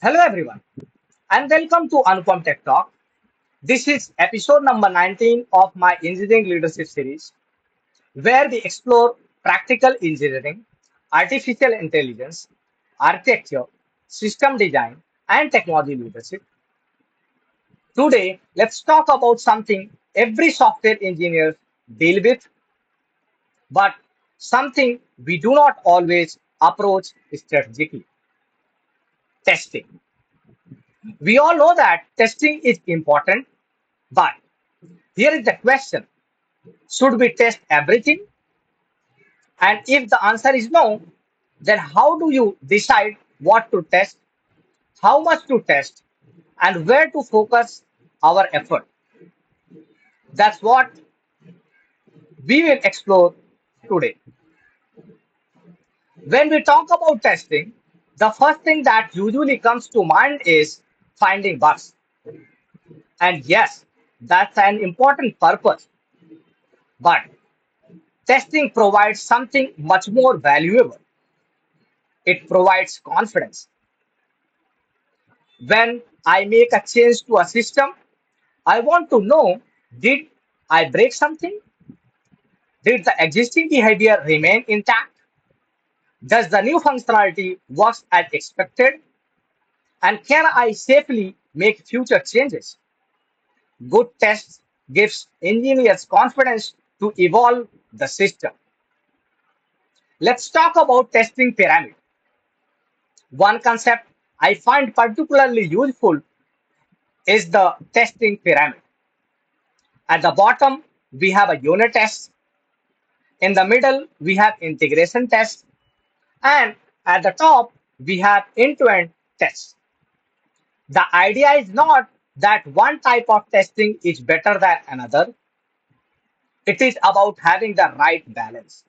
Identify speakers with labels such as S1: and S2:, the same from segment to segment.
S1: Hello everyone and welcome to Anupam Tech Talk. This is episode number 19 of my engineering leadership series where we explore practical engineering, artificial intelligence, architecture, system design and technology leadership. Today, let's talk about something every software engineer deal with, but something we do not always approach strategically: testing. We all know that testing is important, but here is the question: should we test everything? And if the answer is no, then how do you decide what to test, how much to test, and where to focus our effort? That's what we will explore today. When we talk about testing, the first thing that usually comes to mind is finding bugs. And yes, that's an important purpose, but testing provides something much more valuable. It provides confidence. When I make a change to a system, I want to know, did I break something? Did the existing behavior remain intact? Does the new functionality work as expected? And can I safely make future changes? Good tests gives engineers confidence to evolve the system. Let's talk about testing pyramid. One concept I find particularly useful is the testing pyramid. At the bottom, we have a unit test. In the middle, we have integration tests. And at the top, we have end-to-end tests. The idea is not that one type of testing is better than another. It is about having the right balance.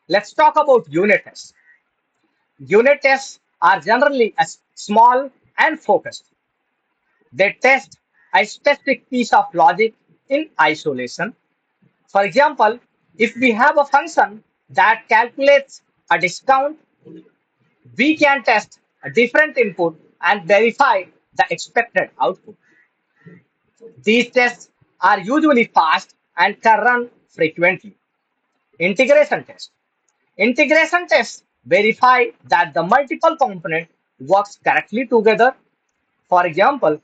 S1: Let's talk about unit tests. Unit tests are generally small and focused. They test a specific piece of logic in isolation. For example, if we have a function that calculates a discount, we can test a different input and verify the expected output. These tests are usually fast and can run frequently. Integration test. Integration tests verify that the multiple component works correctly together. For example,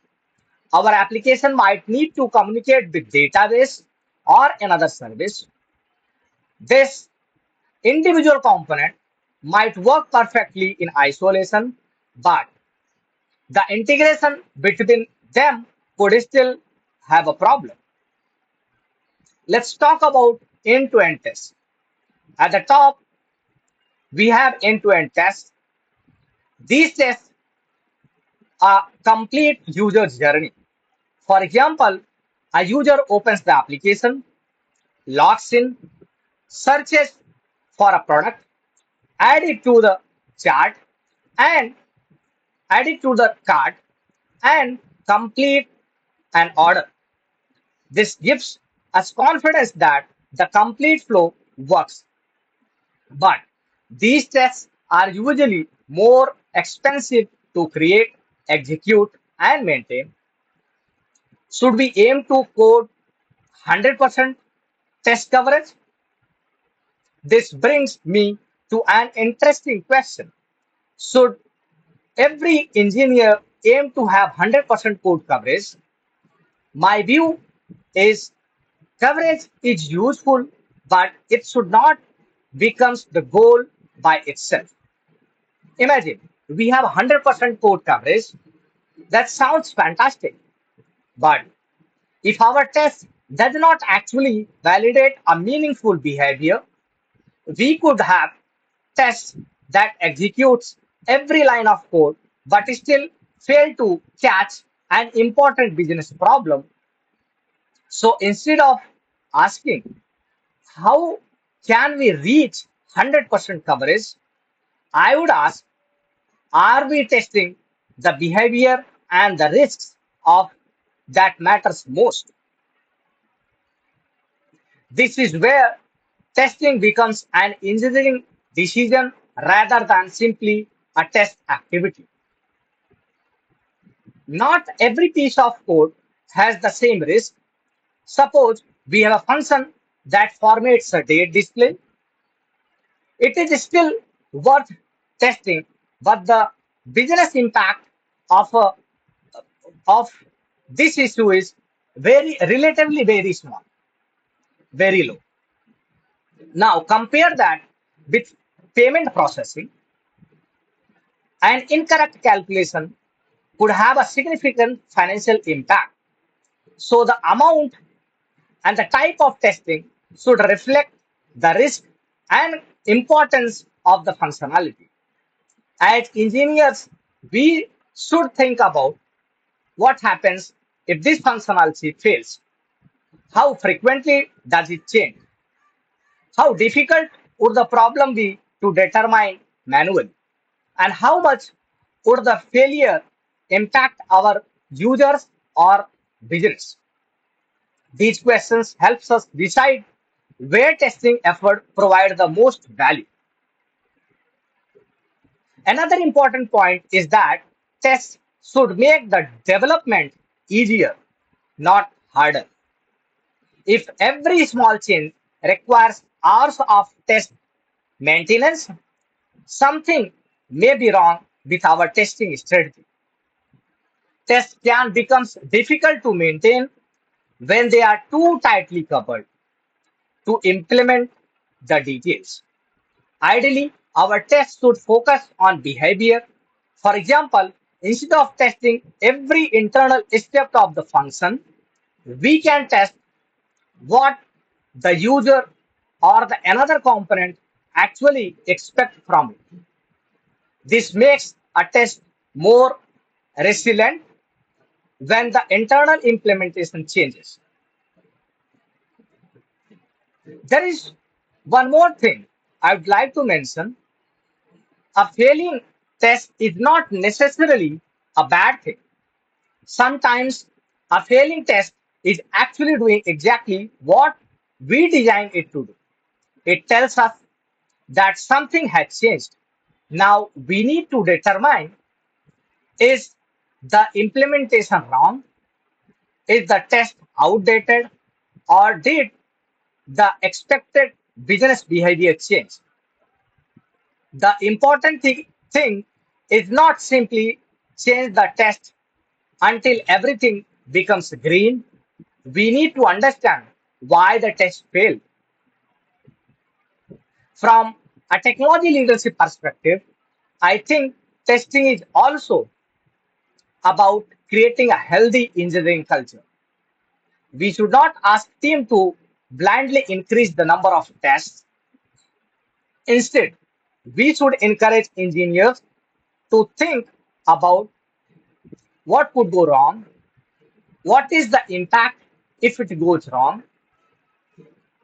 S1: our application might need to communicate with database or another service. This individual component might work perfectly in isolation, but the integration between them could still have a problem. Let's talk about end-to-end tests. At the top, we have end-to-end tests. These tests are complete user journey. For example, a user opens the application, logs in, searches for a product, add it to the chart, and add it to the cart, and complete an order. This gives us confidence that the complete flow works. But these tests are usually more expensive to create, execute, and maintain. Should we aim to code 100% test coverage? This brings me to an interesting question. Should every engineer aim to have 100% code coverage? My view is coverage is useful, but it should not become the goal by itself. Imagine we have 100% code coverage. That sounds fantastic. But if our test does not actually validate a meaningful behavior, we could have tests that executes every line of code but still fail to catch an important business problem. So instead of asking how can we reach 100% coverage, I would ask, are we testing the behavior and the risks of that matters most? This is where testing becomes an engineering decision rather than simply a test activity. Not every piece of code has the same risk. Suppose we have a function that formats a date display. It is still worth testing, but the business impact of of this issue is relatively very small, very low. Now compare that with payment processing. An incorrect calculation could have a significant financial impact. So the amount and the type of testing should reflect the risk and importance of the functionality. As engineers, we should think about what happens if this functionality fails. How frequently does it change? How difficult would the problem be to determine manually? And how much would the failure impact our users or business? These questions helps us decide where testing effort provide the most value. Another important point is that tests should make the development easier, not harder. If every small change requires hours of test maintenance, something may be wrong with our testing strategy. Tests can become difficult to maintain when they are too tightly coupled to implement the details. Ideally, our tests should focus on behavior. For example, instead of testing every internal step of the function, we can test what the user or the another component actually expect from it. This makes a test more resilient when the internal implementation changes. There is one more thing I would like to mention. A failing test is not necessarily a bad thing. Sometimes a failing test is actually doing exactly what we designed it to do. It tells us that something has changed. Now we need to determine, is the implementation wrong? Is the test outdated? Or did the expected business behavior change? The important thing is not simply change the test until everything becomes green. We need to understand why the test failed. From a technology leadership perspective, I think testing is also about creating a healthy engineering culture. We should not ask team to blindly increase the number of tests. Instead, we should encourage engineers to think about what could go wrong, what is the impact if it goes wrong,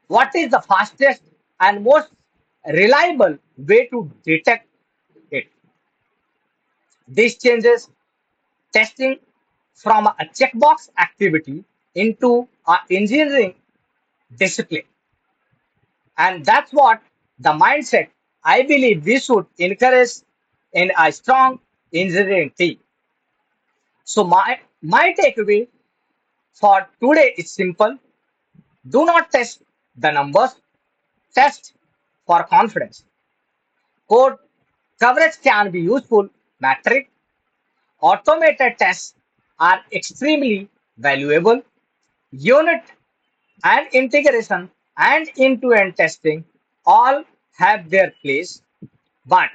S1: what is the fastest and most reliable way to detect it. This changes testing from a checkbox activity into an engineering discipline. And that's what the mindset I believe we should encourage in a strong engineering team. So my takeaway for today is simple. Do not test the numbers, test for confidence. Code coverage can be useful metric. Automated tests are extremely valuable. Unit and integration and end-to-end testing all have their place, but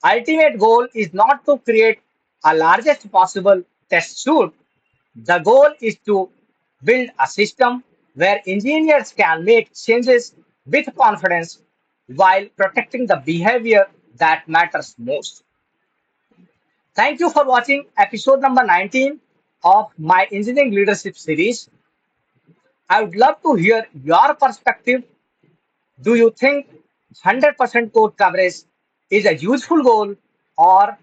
S1: ultimate goal is not to create a largest possible test suite. The goal is to build a system where engineers can make changes with confidence while protecting the behavior that matters most. Thank you for watching episode number 19 of my engineering leadership series. I would love to hear your perspective. Do you think 100% code coverage is a useful goal, or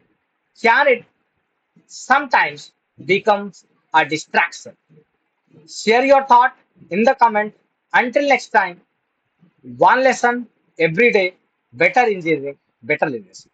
S1: can it sometimes become a distraction? Share your thought in the comment. Until next time, one lesson every day, better engineering, better leadership.